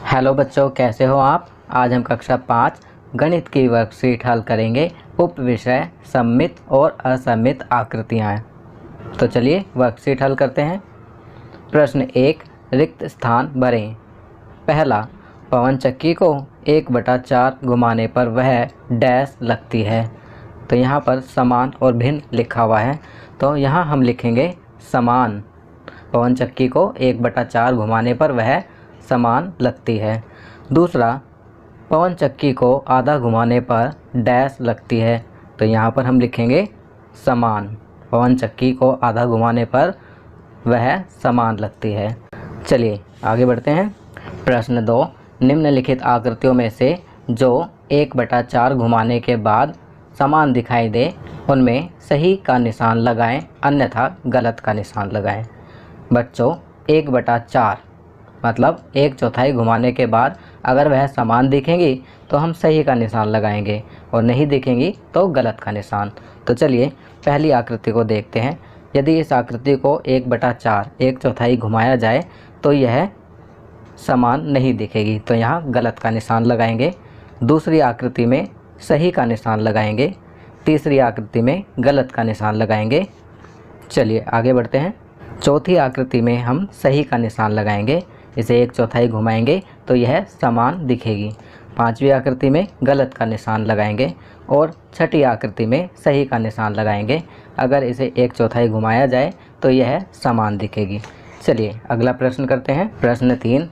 Hello बच्चों, कैसे हो आप। आज हम कक्षा 5 गणित की वर्कशीट हल करेंगे। उप विषय सममित और असममित आकृतियाँ। तो चलिए वर्कशीट हल करते हैं। प्रश्न 1, रिक्त स्थान भरें। पहला, पवन चक्की को 1/4 घुमाने पर वह डैश लगती है। तो यहाँ पर समान और भिन्न लिखा हुआ है, तो यहाँ हम लिखेंगे समान। पवन चक्की को 1/4 घुमाने पर वह समान लगती है। दूसरा, पवन चक्की को आधा घुमाने पर डैश लगती है। तो यहाँ पर हम लिखेंगे समान। पवन चक्की को आधा घुमाने पर वह समान लगती है। चलिए आगे बढ़ते हैं। प्रश्न 2, निम्नलिखित आकृतियों में से जो 1/4 घुमाने के बाद समान दिखाई दे उनमें सही का निशान लगाएं, अन्यथा गलत का निशान लगाएं। बच्चों, 1/4 मतलब 1/4 घुमाने के बाद अगर वह समान दिखेंगी तो हम सही का निशान लगाएंगे और नहीं दिखेंगी तो गलत का निशान। तो चलिए पहली आकृति को देखते हैं। यदि इस आकृति को 1/4 1/4 घुमाया जाए तो यह समान नहीं दिखेगी, तो यहाँ गलत का निशान लगाएंगे। दूसरी आकृति में सही का निशान लगाएंगे। तीसरी आकृति में गलत का निशान लगाएंगे। चलिए आगे बढ़ते हैं। चौथी आकृति में हम सही का निशान लगाएंगे। इसे 1/4 घुमाएंगे तो यह समान दिखेगी। पांचवी आकृति में गलत का निशान लगाएंगे और छठी आकृति में सही का निशान लगाएंगे। अगर इसे 1/4 घुमाया जाए तो यह समान दिखेगी। चलिए अगला प्रश्न करते हैं। प्रश्न 3,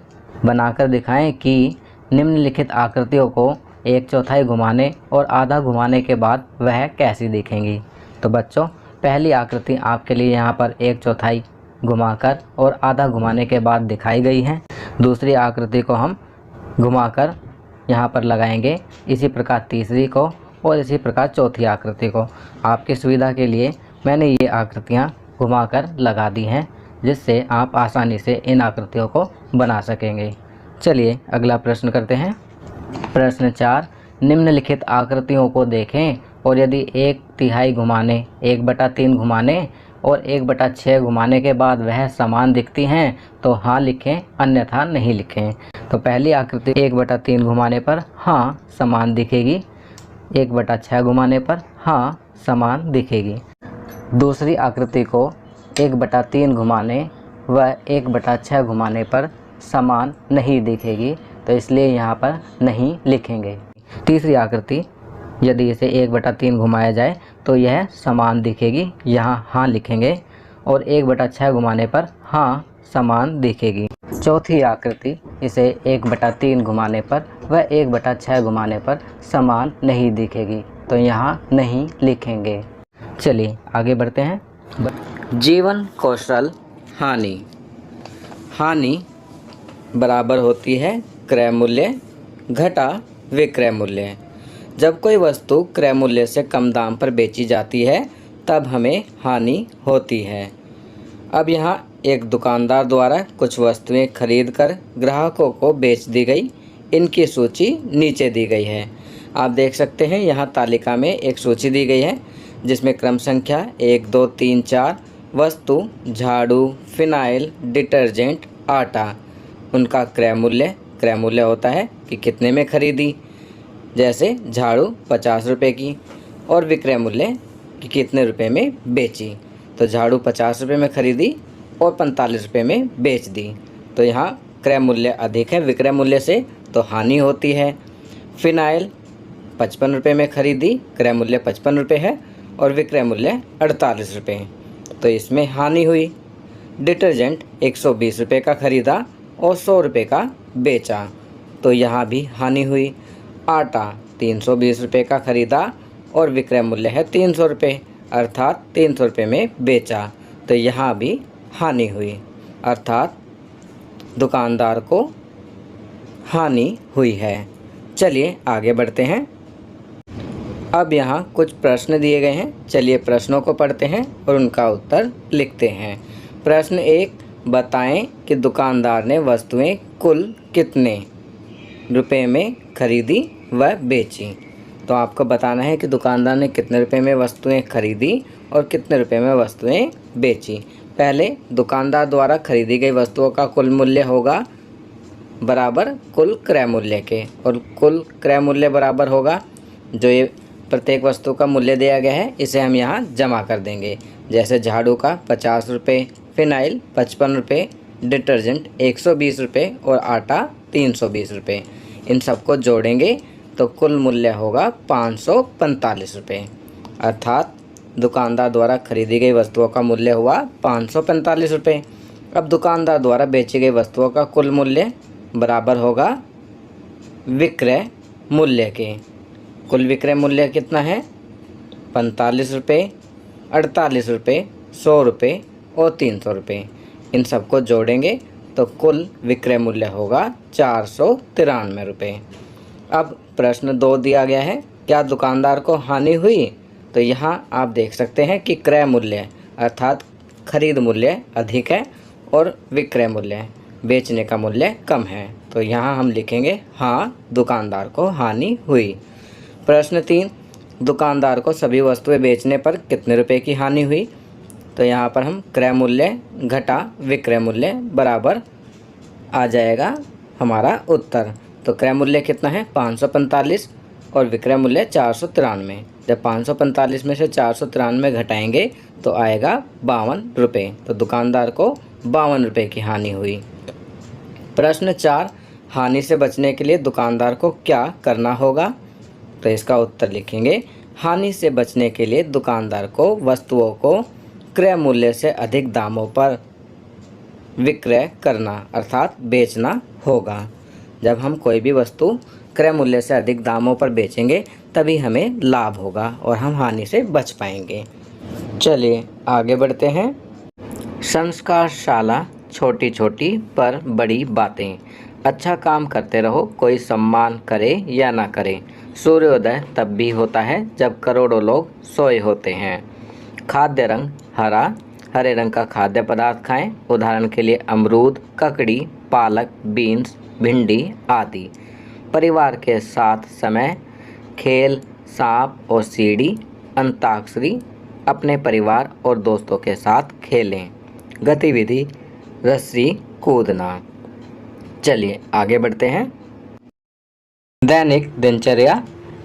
बनाकर दिखाएं कि निम्नलिखित आकृतियों को 1/4 घुमाने और आधा घुमाने के बाद वह कैसी दिखेंगी। तो बच्चों, पहली आकृति आपके लिए यहाँ पर 1/4 घुमाकर और आधा घुमाने के बाद दिखाई गई है। दूसरी आकृति को हम घुमाकर यहाँ पर लगाएंगे, इसी प्रकार तीसरी को और इसी प्रकार चौथी आकृति को। आपकी सुविधा के लिए मैंने ये आकृतियाँ घुमाकर लगा दी हैं, जिससे आप आसानी से इन आकृतियों को बना सकेंगे। चलिए अगला प्रश्न करते हैं। प्रश्न 4, निम्नलिखित आकृतियों को देखें और यदि 1/3 घुमाने, 1/3 घुमाने और 1/6 घुमाने के बाद वह समान दिखती हैं तो हाँ लिखें, अन्यथा नहीं लिखें। तो पहली आकृति 1/3 घुमाने पर हाँ समान दिखेगी, 1/6 घुमाने पर हाँ समान दिखेगी। दूसरी आकृति को 1/3 घुमाने व 1/6 घुमाने पर समान नहीं दिखेगी, तो इसलिए यहाँ पर नहीं लिखेंगे। तीसरी आकृति, यदि इसे 1/3 घुमाया जाए तो यह समान दिखेगी, यहाँ हाँ लिखेंगे और 1/6 घुमाने पर हाँ समान दिखेगी। चौथी आकृति, इसे 1/3 घुमाने पर व 1/6 घुमाने पर समान नहीं दिखेगी, तो यहाँ नहीं लिखेंगे। चलिए आगे बढ़ते हैं। जीवन कौशल हानि। हानि बराबर होती है क्रय मूल्य घटा विक्रय मूल्य। जब कोई वस्तु क्रय मूल्य से कम दाम पर बेची जाती है तब हमें हानि होती है। अब यहाँ एक दुकानदार द्वारा कुछ वस्तुएं खरीद कर ग्राहकों को बेच दी गई। इनकी सूची नीचे दी गई है। आप देख सकते हैं यहाँ तालिका में एक सूची दी गई है जिसमें क्रम संख्या 1 2 3 4 वस्तु झाड़ू, फिनाइल, डिटर्जेंट, आटा, उनका क्रय मूल्य होता है कि कितने में खरीदी। जैसे झाड़ू 50 रुपये की और विक्रय मूल्य कि कितने रुपए में बेची। तो झाड़ू 50 रुपये में खरीदी और 45 रुपये में बेच दी, तो यहाँ क्रय मूल्य अधिक है विक्रय मूल्य से, तो हानि होती है। फिनाइल 55 रुपये में खरीदी, क्रय मूल्य 55 रुपये है और विक्रय मूल्य 48 रुपये, तो इसमें हानि हुई। डिटर्जेंट 120 रुपये का खरीदा और 100 रुपये का बेचा, तो यहाँ भी हानि हुई। आटा 320 रुपये का खरीदा और विक्रय मूल्य है 300 रुपये, अर्थात 300 रुपये में बेचा, तो यहाँ भी हानि हुई, अर्थात दुकानदार को हानि हुई है। चलिए आगे बढ़ते हैं। अब यहाँ कुछ प्रश्न दिए गए हैं, चलिए प्रश्नों को पढ़ते हैं और उनका उत्तर लिखते हैं। प्रश्न 1, बताएं कि दुकानदार ने वस्तुएं कुल कितने रुपए में खरीदी व बेची। तो आपको बताना है कि दुकानदार ने कितने रुपए में वस्तुएं खरीदी और कितने रुपए में वस्तुएं बेची। पहले दुकानदार द्वारा खरीदी गई वस्तुओं का कुल मूल्य होगा बराबर कुल क्रय मूल्य के, और कुल क्रय मूल्य बराबर होगा जो ये प्रत्येक वस्तु का मूल्य दिया गया है इसे हम यहाँ जमा कर देंगे। जैसे झाड़ू का 50 रुपये, फिनाइल 55 रुपये, डिटर्जेंट 120 रुपये और आटा 320 रुपये। इन सबको जोड़ेंगे तो कुल मूल्य होगा 545 रुपये। अर्थात दुकानदार द्वारा खरीदी गई वस्तुओं का मूल्य हुआ 545 रुपये। अब दुकानदार द्वारा बेची गई वस्तुओं का कुल मूल्य बराबर होगा विक्रय मूल्य के। कुल विक्रय मूल्य कितना है? 45 रुपये, 48 रुपये, 100 रुपये और 300 रुपये। इन सबको जोड़ेंगे तो कुल विक्रय मूल्य होगा 493 रुपये। अब प्रश्न 2 दिया गया है, क्या दुकानदार को हानि हुई? तो यहाँ आप देख सकते हैं कि क्रय मूल्य अर्थात खरीद मूल्य अधिक है और विक्रय मूल्य बेचने का मूल्य कम है। तो यहाँ हम लिखेंगे हाँ, दुकानदार को हानि हुई। प्रश्न 3, दुकानदार को सभी वस्तुएं बेचने पर कितने रुपए की हानि हुई? तो यहाँ पर हम क्रय मूल्य घटा विक्रय मूल्य बराबर आ जाएगा हमारा उत्तर। तो क्रय मूल्य कितना है? 545 और विक्रय मूल्य 493। जब 545 में से 493 घटाएंगे तो आएगा 52 रुपये। तो दुकानदार को 52 रुपये की हानि हुई। प्रश्न 4, हानि से बचने के लिए दुकानदार को क्या करना होगा? तो इसका उत्तर लिखेंगे, हानि से बचने के लिए दुकानदार को वस्तुओं को क्रय मूल्य से अधिक दामों पर विक्रय करना अर्थात बेचना होगा। जब हम कोई भी वस्तु क्रय मूल्य से अधिक दामों पर बेचेंगे तभी हमें लाभ होगा और हम हानि से बच पाएंगे। चलिए आगे बढ़ते हैं। संस्कारशाला, छोटी छोटी पर बड़ी बातें। अच्छा काम करते रहो, कोई सम्मान करे या ना करे। सूर्योदय तब भी होता है जब करोड़ों लोग सोए होते हैं। खाद्य रंग हरा, हरे रंग का खाद्य पदार्थ खाएं। उदाहरण के लिए अमरूद, ककड़ी, पालक, बीन्स, भिंडी आदि। परिवार के साथ समय, खेल, सांप और सीढ़ी, अंताक्षरी, अपने परिवार और दोस्तों के साथ खेलें। गतिविधि, रस्सी कूदना। चलिए आगे बढ़ते हैं। दैनिक दिनचर्या,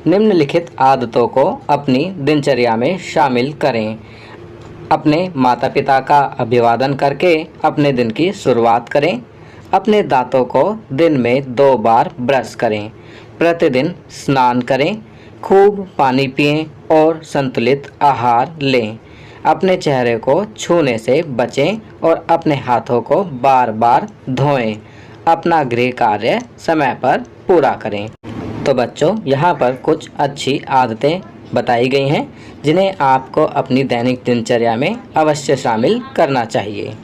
निम्नलिखित आदतों को अपनी दिनचर्या में शामिल करें। अपने माता पिता का अभिवादन करके अपने दिन की शुरुआत करें। अपने दांतों को दिन में 2 बार ब्रश करें। प्रतिदिन स्नान करें। खूब पानी पिएं और संतुलित आहार लें। अपने चेहरे को छूने से बचें और अपने हाथों को बार बार धोएं। अपना गृह कार्य समय पर पूरा करें। तो बच्चों, यहाँ पर कुछ अच्छी आदतें बताई गई हैं जिन्हें आपको अपनी दैनिक दिनचर्या में अवश्य शामिल करना चाहिए।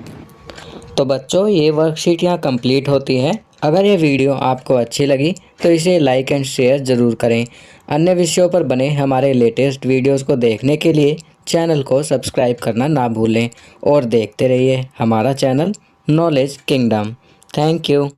तो बच्चों, ये वर्कशीट यहाँ कंप्लीट होती है। अगर ये वीडियो आपको अच्छी लगी तो इसे लाइक एंड शेयर ज़रूर करें। अन्य विषयों पर बने हमारे लेटेस्ट वीडियोस को देखने के लिए चैनल को सब्सक्राइब करना ना भूलें और देखते रहिए हमारा channel knowledge kingdom. Thank you.